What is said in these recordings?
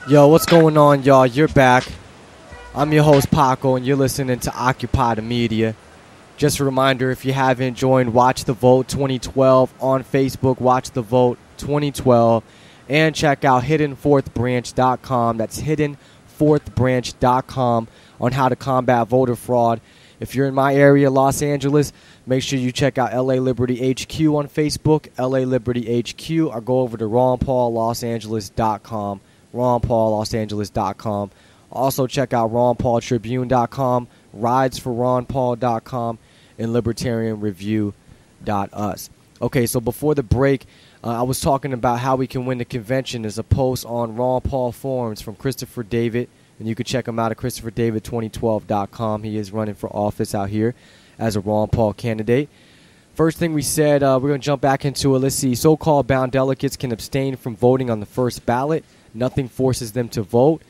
Yo, what's going on, y'all? You're back. I'm your host, Paco, and you're listening to Occupy the Media. Just a reminder, if you haven't joined Watch the Vote 2012 on Facebook, Watch the Vote 2012, and check out hiddenfourthbranch.com. That's hiddenfourthbranch.com on how to combat voter fraud. If you're in my area, Los Angeles, make sure you check out LA Liberty HQ on Facebook, LA Liberty HQ, or go over to RonPaulLosAngeles.com. RonPaulLosAngeles.com. Also check out RonPaulTribune.com, RidesForRonPaul.com, and LibertarianReview.us. Okay, so before the break, I was talking about how we can win the convention. There's a post on Ron Paul forums from Christopher David, and you can check him out at ChristopherDavid2012.com. He is running for office out here as a Ron Paul candidate. First thing we said, we're going to jump back into it. Let's see. So-called bound delegates can abstain from voting on the first ballot. Nothing forces them to vote.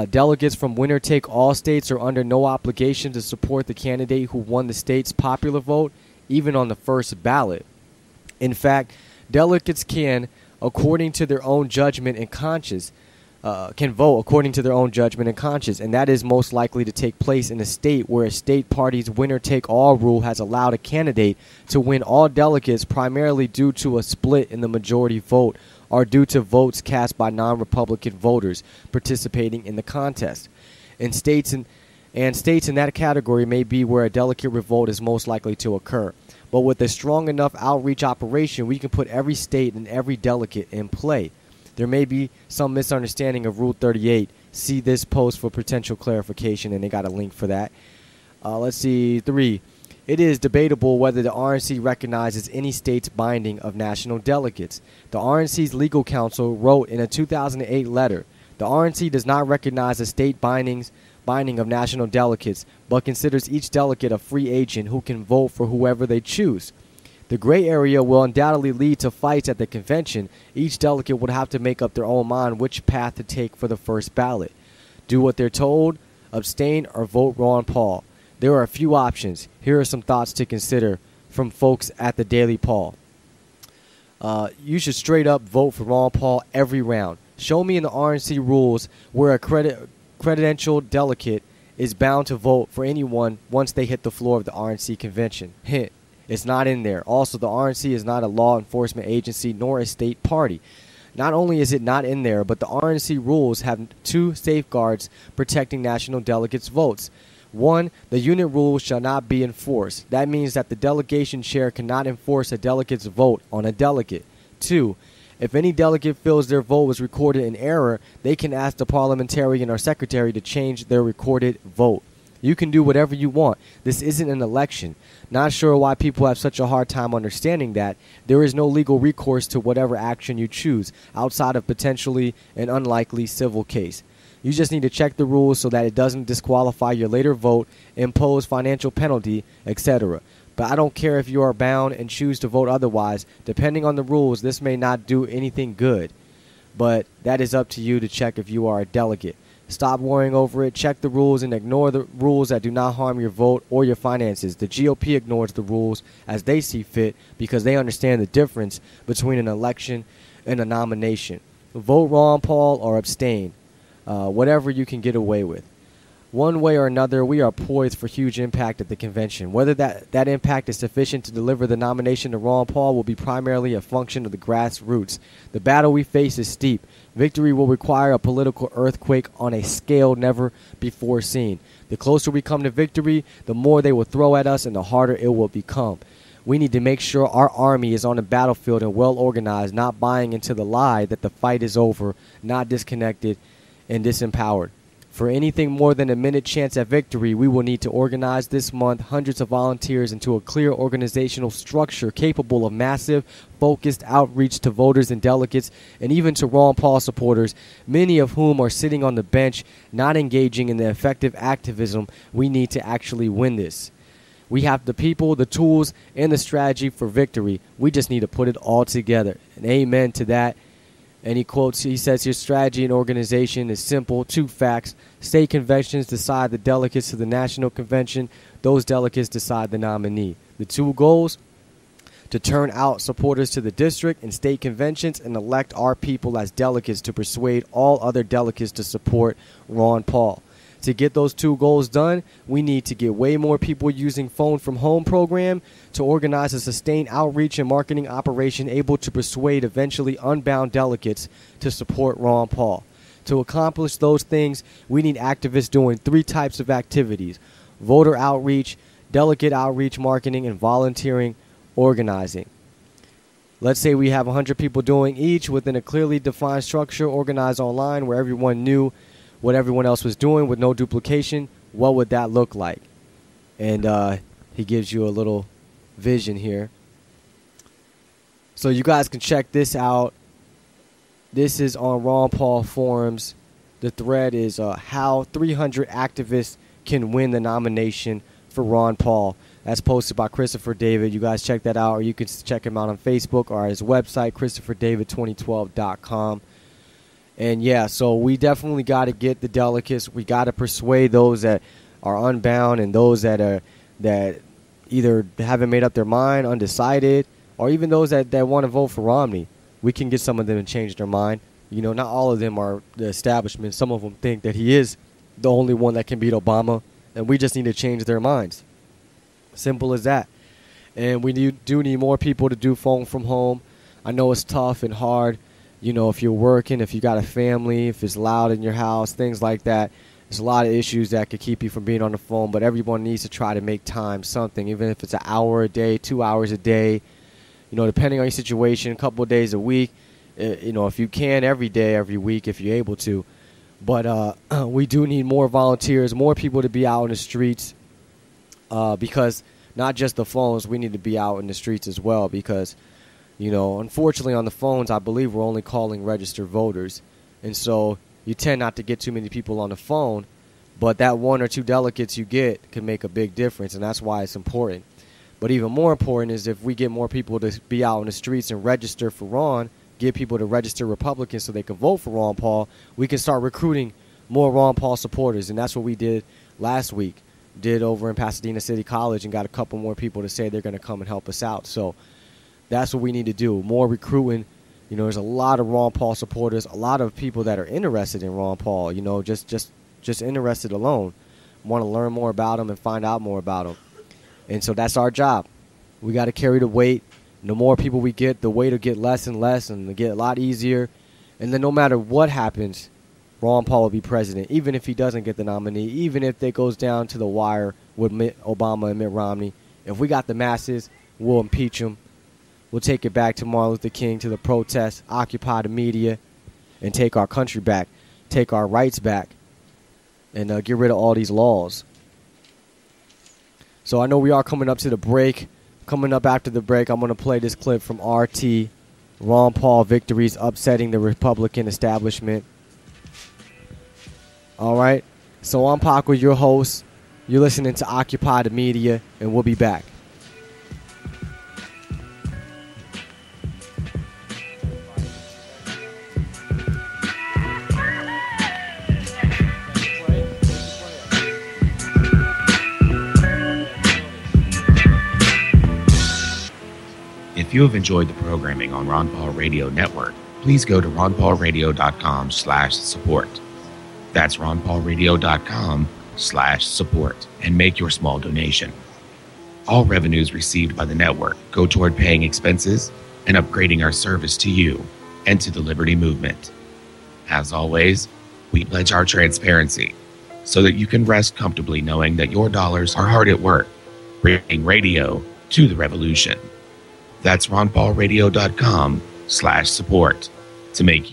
Delegates from winner-take-all states are under no obligation to support the candidate who won the state's popular vote, even on the first ballot. In fact, delegates can, according to their own judgment and conscience, can vote according to their own judgment and conscience, and that is most likely to take place in a state where a state party's winner-take-all rule has allowed a candidate to win all delegates primarily due to a split in the majority vote or due to votes cast by non-Republican voters participating in the contest. And states in that category may be where a delegate revolt is most likely to occur. But with a strong enough outreach operation, we can put every state and every delegate in play. There may be some misunderstanding of Rule 38. See this post for potential clarification, and they got a link for that. Let's see. 3. It is debatable whether the RNC recognizes any state's binding of national delegates. The RNC's legal counsel wrote in a 2008 letter, the RNC does not recognize a state binding of national delegates, but considers each delegate a free agent who can vote for whoever they choose. The gray area will undoubtedly lead to fights at the convention. Each delegate would have to make up their own mind which path to take for the first ballot. Do what they're told, abstain, or vote Ron Paul. There are a few options. Here are some thoughts to consider from folks at the Daily Paul. You should straight up vote for Ron Paul every round. Show me in the RNC rules where a credentialed delegate is bound to vote for anyone once they hit the floor of the RNC convention. Hint. It's not in there. Also, the RNC is not a law enforcement agency nor a state party. Not only is it not in there, but the RNC rules have two safeguards protecting national delegates' votes. 1. The unit rule shall not be enforced. That means that the delegation chair cannot enforce a delegate's vote on a delegate. 2. If any delegate feels their vote was recorded in error, they can ask the parliamentarian or secretary to change their recorded vote. You can do whatever you want. This isn't an election. Not sure why people have such a hard time understanding that. There is no legal recourse to whatever action you choose, outside of potentially an unlikely civil case. You just need to check the rules so that it doesn't disqualify your later vote, impose financial penalty, etc. But I don't care if you are bound and choose to vote otherwise. Depending on the rules, this may not do anything good. But that is up to you to check if you are a delegate. Stop worrying over it, check the rules, and ignore the rules that do not harm your vote or your finances. The GOP ignores the rules as they see fit because they understand the difference between an election and a nomination. Vote Ron Paul or abstain. Whatever you can get away with. One way or another, we are poised for huge impact at the convention. Whether that impact is sufficient to deliver the nomination to Ron Paul will be primarily a function of the grassroots. The battle we face is steep. Victory will require a political earthquake on a scale never before seen. The closer we come to victory, the more they will throw at us and the harder it will become. We need to make sure our army is on the battlefield and well organized, not buying into the lie that the fight is over, not disconnected and disempowered. For anything more than a minute chance at victory, we will need to organize this month hundreds of volunteers into a clear organizational structure capable of massive, focused outreach to voters and delegates, and even to Ron Paul supporters, many of whom are sitting on the bench, not engaging in the effective activism we need to actually win this. We have the people, the tools, and the strategy for victory. We just need to put it all together. And amen to that. And he says, your strategy and organization is simple. 2 facts. State conventions decide the delegates to the national convention. Those delegates decide the nominee. The 2 goals: to turn out supporters to the district and state conventions and elect our people as delegates to persuade all other delegates to support Ron Paul. To get those two goals done, we need to get way more people using Phone from Home program to organize a sustained outreach and marketing operation able to persuade eventually unbound delegates to support Ron Paul. To accomplish those things, we need activists doing 3 types of activities: voter outreach, delegate outreach marketing, and volunteering organizing. Let's say we have 100 people doing each within a clearly defined structure organized online where everyone knew what everyone else was doing with no duplication. What would that look like? And he gives you a little vision here. So you guys can check this out. This is on Ron Paul forums. The thread is how 300 activists can win the nomination for Ron Paul. That's posted by Christopher David. You guys check that out, or you can check him out on Facebook or his website, ChristopherDavid2012.com. And yeah, so we definitely got to get the delegates. We got to persuade those that are unbound and those that either haven't made up their mind, undecided, or even those that want to vote for Romney. We can get some of them to change their mind. You know, not all of them are the establishment. Some of them think that he is the only one that can beat Obama, and we just need to change their minds. Simple as that. And we do need more people to do Phone from Home. I know it's tough and hard. You know, if you're working, if you got a family, if it's loud in your house, things like that. There's a lot of issues that could keep you from being on the phone, but everyone needs to try to make time, something, even if it's an hour a day, 2 hours a day, you know, depending on your situation, a couple of days a week, you know, if you can, every day, every week, if you're able to. But we do need more volunteers, more people to be out in the streets, because not just the phones, we need to be out in the streets as well, because you know, unfortunately on the phones, I believe we're only calling registered voters. And so you tend not to get too many people on the phone, but that 1 or 2 delegates you get can make a big difference, and that's why it's important. But even more important is if we get more people to be out in the streets and register for Ron, get people to register Republicans so they can vote for Ron Paul, we can start recruiting more Ron Paul supporters. And that's what we did last week, did over in Pasadena City College, and got a couple more people to say they're going to come and help us out. So that's what we need to do, more recruiting. You know, there's a lot of Ron Paul supporters, a lot of people that are interested in Ron Paul, you know, just interested alone, want to learn more about him and find out more about him. And so that's our job. We got to carry the weight. The more people we get, the weight will get less and less, and it'll get a lot easier. And then no matter what happens, Ron Paul will be president, even if he doesn't get the nominee, even if it goes down to the wire with Obama and Mitt Romney. If we got the masses, we'll impeach him. We'll take it back to Martin Luther King, to the protests, occupy the media, and take our country back, take our rights back, and get rid of all these laws. So I know we are coming up to the break. Coming up after the break, I'm going to play this clip from RT, Ron Paul victories upsetting the Republican establishment. All right. So I'm Paco, your host. You're listening to Occupy the Media, and we'll be back. If you have enjoyed the programming on Ron Paul Radio Network, please go to ronpaulradio.com/support. That's ronpaulradio.com/support and make your small donation. All revenues received by the network go toward paying expenses and upgrading our service to you and to the Liberty Movement. As always, we pledge our transparency so that you can rest comfortably knowing that your dollars are hard at work, bringing radio to the revolution. That's ronpaulradio.com/support to make